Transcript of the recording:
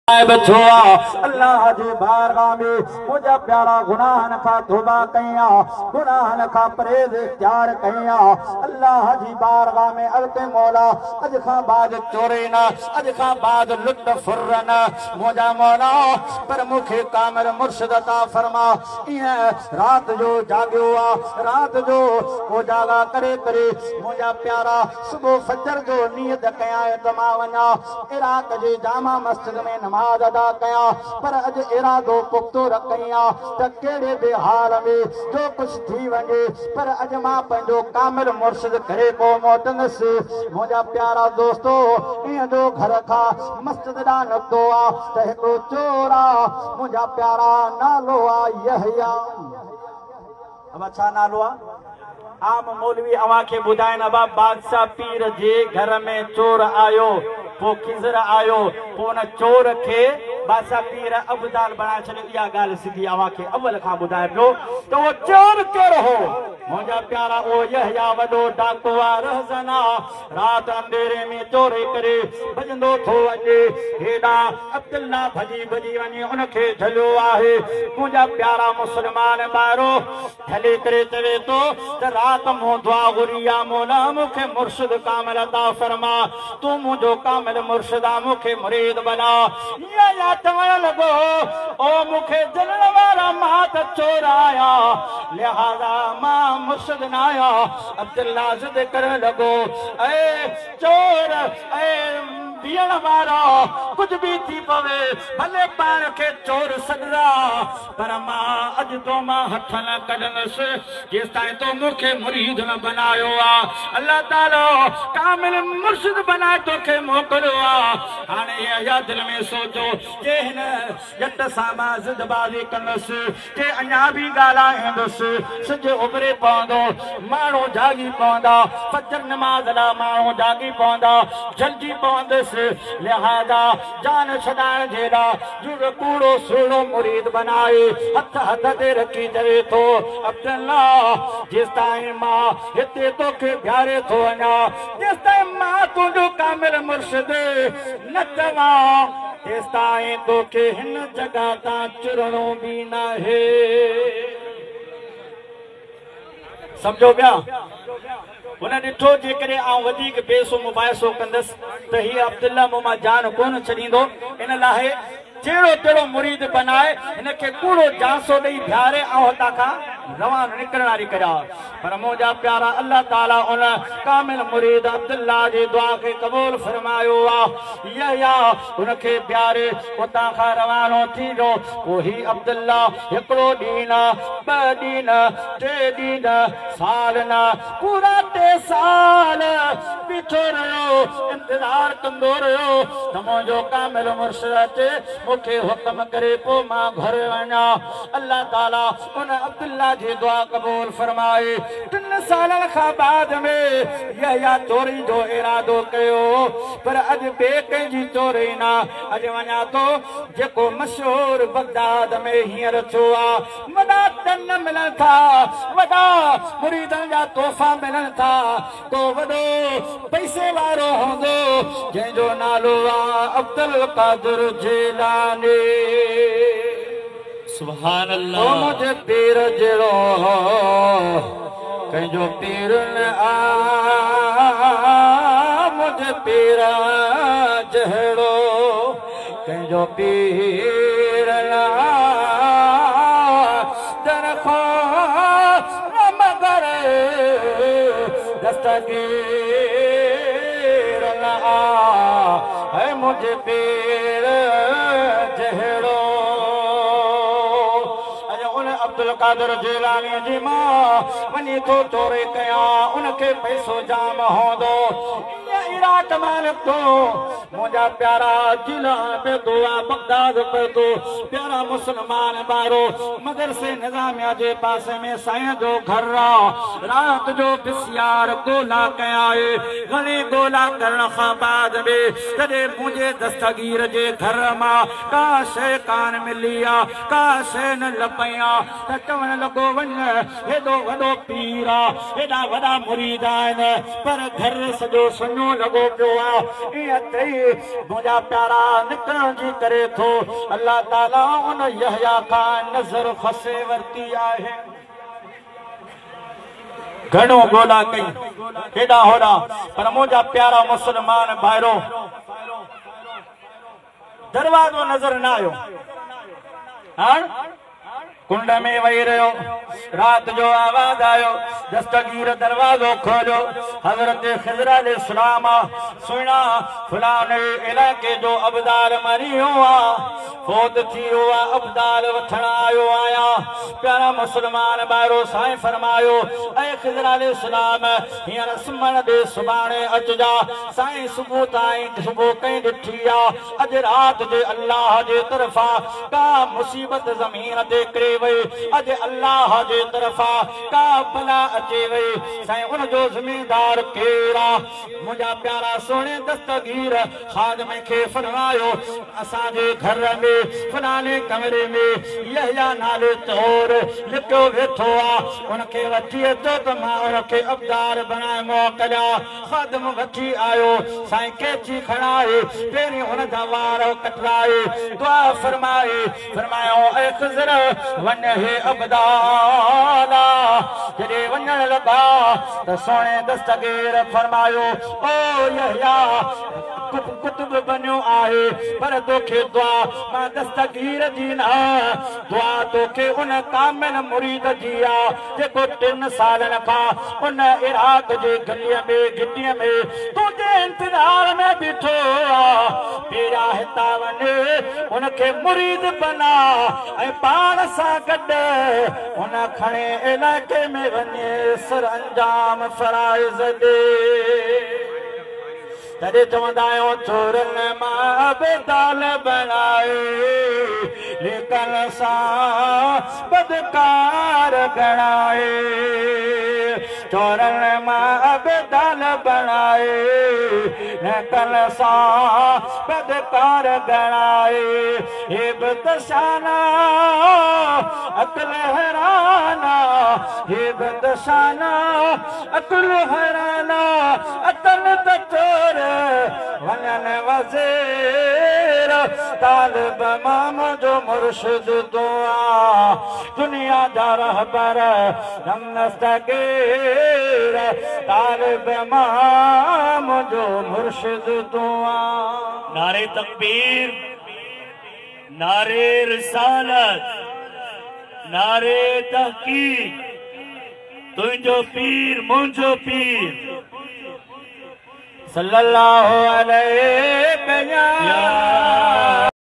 अल्लाह जी बारगाह में मुझा प्यारा गुनाहन का तौबा कया गुनाहन का परहेज इख्तियार कया अल्लाह जी बारगाह में अलके मौला अज खां बाद चोरी न अज खां बाद लुट फुर्रन मुझा मौला पर मुखे कामिल मुर्शिद अता फरमा इं रात जो जागियो रात जो वो जागा करे करे मुझा प्यारा सुबह फजर जो नीयत कया तमा वना इराक जी जामा मस्जिद में नमाज अदा कया पर अज इरादो पुख्तो रखया त केड़े बि हाल में जो कुछ थी वने पर अज मां पंजो कामिल मुर्शिद करे को मोटंदस मुझा प्यारा दोस्तो इन जो घर का मस्जिद दा नतो त हिकड़ो चोरा मुझा प्यारा नालो यहया अब अच्छा नालो आम मौलवी अवा के बुधाइन अब बादशाह पीर जे घर में चोर आयो पो खिजर आयो पो न चोर के बादशाह पीर अबदाल बना छो या गाल सीधी अवा के अव्वल खां बुधाए पियो तो वो चोर केड़ो हो मुझा प्यारा ओ यहया वडो डाको रहजना रात अंधेरे में चोरी करे भजंदो थो वने हेडा अब्दुल्ला भजी भजी वने उनके झलियो आहे मुझा प्यारा मुसलमान बारो झले करे चवे तो रात मो दुआ गुरिया मौला मुखे मुर्शिद कामिल अता फरमा तू मुझो कामिल मुर्शिदा मुखे मुरीद बना या चवण लगो ओ मुखे जलन वारा मात चोराया लिहाजा मां मुर्शिद नाया अब्दुल्ला जिद कर लगो ए चोर ए दियण वारा कुछ भी थी पवे भले पाण के चोर सगरा पर मां अज तो मां हथ न कढंदस जेस ताईं तो मुखे मुरीद न बनायो अल्लाह ताला कामिल मुर्शिद बनाए तोखे मोकलियो हाणे या दिल में सोचो जे हिन जट सां मां ज़िदबाज़ी कंदसि के अञा बि ॻाल्हाईंदुस सिज उभरे पवंदो माण्हू जागी पवंदा फजर नमाज़ ला माण्हू जागी पवंदा जल्दी पवंदसि लिहाजा जान छडाइण जे लाइ जुड़ कूड़ो सुहिणो मुरीद बनाए हथ हथ ते रखी चवे थो अब्दुल्ला जेस ताईं मां हिते तोखे बिहारे थो वञा जेस ताईं मां तुंहिंजो कामिल मुर्शिद न चवां तेस ताईं तोखे हिन जगह तां चुरणो बि नाहे समझो पिया उन ॾिठो जेकॾहिं आउं वधीक पैसो मुबाहिसो कंदसि त हीअ अब्दुल्ला मूं जान कोन छॾींदो इन लाइ जेड़ो तेड़ो मुरीद बनाए इनके कूड़ो जांसो ॾेई बिहारे ऐं हुतां खां रवानो निकिरण वारी करिया पर मुंहिंजा प्यारा अल्लाह ताला उन कामिल मुरीद अब्दुल्ला जी दुआ खे क़बूल फरमायो या उनखे बिहारे हुतां खां रवानो थी वियो पोइ ही अब्दुल्ला हिकिड़ो ॾींहुं न ॿ ॾींहं टे ॾींहं साल न पूरा 3 साल बीठो रहियो इंतज़ार कंदो रहियो त मुंहिंजो कामिल मुर्शिद अचे मुखे हुक्म करे पो मां घर वञा अल्लाह ताला उन अब्दुल्ला जी दुआ कबूल फरमाए 3 सालन खां बाद में या चोरी जो इरादो कयो पर अज बे कंहिंजी चोरी न अज वञा तो जेको मशहूर बगदाद में हींअर थियो आहे वॾा टन मिलनि था वॾा मुरीदनि जा तोहफ़ा मिलनि था को वॾो पैसे वारो हूंदो जंहिंजो नालो आहे अब्दुल कादिर जिलानी सुभान अल्लाह मुझे पीर जड़ो कंहिंजो पीर न मुझे पीर जड़ो कंहिंजो पीर न दरखो मगर दस्तगीर न है मुझे पीर जड़ो अब्दुल कादिर जिलानी जी मां वञी थो चोरी कया उनखे पैसो जाम हूंदो इराक में निकितो मुंहिंजा प्यारा जिला पे तो बगदाद पे तो प्यारा मुसलमान बारो मदरसे निजामिया जे पासे में साईं जो घर रात जो बिस्यार गोला कया घणी गोला करण खां बाद में तॾहिं मुंहिंजे दस्तगीर जे घर मां का शइ कान मिली आहे का शइ न लभई आहे त चवण लॻो वञ हेॾो वॾो पीर आहे हेॾा वॾा मुरीद आहिनि पर घर सॼो सुञो लॻो लॻो पियो आहे ईअं तई मुंहिंजा प्यारा निकिरण जी करे थो अल्लाह ताला उन यहया खां नज़र फसे वरिती आहे घणो ॻोल्हा कई हेॾा होॾा पर मुंहिंजा प्यारा मुस्लमान भाइरो दरवाज़ो नज़र न आयो हाणे कुंड में वही रहियो रात जो आवाज़ आयो दस्तगीर दरवाज़ो खोलियो हज़रत ख़िज़र अलैहिस्सलाम सुना फलाणे इलाइक़े जो अब्दाल मरी वियो आहे फौत थी वियो आहे अब्दाल वठण आयो आहियां प्यारा मुस्लमान ॿाहिरो साईं फरमायो ऐं ख़िज़र अलैहिस्सलाम हींअर सुम्हण ॾे सुभाणे अचिजा साईं सुबुह ताईं सुबुह कई ॾिठी आहे अॼु राति जे अल्लाह जे तरफ़ां का मुसीबत ज़मीन ते किरे वई अॼु अल्लाह जे तरफ़ां का बला अचे वई साईं उनजो ज़मीनदार केरु आहे मुंहिंजा प्यारा सोणे दस्तगीर ख़ादिम खे फरमायो असांजे घर में फलाणे कमरे में यहया नाले चोर लिखियो वेठो आहे उनखे वठी अचो त मां उनखे अब्दाल बणाए मोकिलिया ख़ादिम वठी आयो साईं कैची खणाए पहिरीं हुनजा वार कटराए दुआ फरमाए फरमायो ऐं ख़िज़र वञ हे अब्दाला जॾहिं वञण लॻा त सोणे दस्तगीर फरमायो ओ यहया कुतुब बनियो आहे पर तोखे दुआ मां दस्तगीर जी न दुआ तोखे उन कामिल मुरीद जी आहे जेको 3 सालनि खां उन इराक जे गिटीअ में तुंहिंजे इंतज़ार में बीठो आहे पहिरियां हितां वञे उनखे मुरीद बना ऐं पाण सां गॾु उन खणे इलाइक़े में वञे सर अंजाम फराइज़ ॾे तॾहिं चवंदा आहियूं चोरनि मां अब्दाल बणाए लेकिन सां बदकार गणाए चोरनि मां अब्दाल बणाए लेकिन सां बदकार गणाए हे बदशाना अकल हैराना हे बदशाना अकल हैराना अकल त चोर वञन वज़ीर तालिब इमाम जो मुर्शिद दुआ दुनिया जा रहबर हम दस्तगीर तालिब इमाम जो मुर्शिद दुआ नारे तकबीर नारे रिसालत नारे तहकीक तुझो पीर मुझो पीर सल्लल्लाहु अलैहि वसल्लम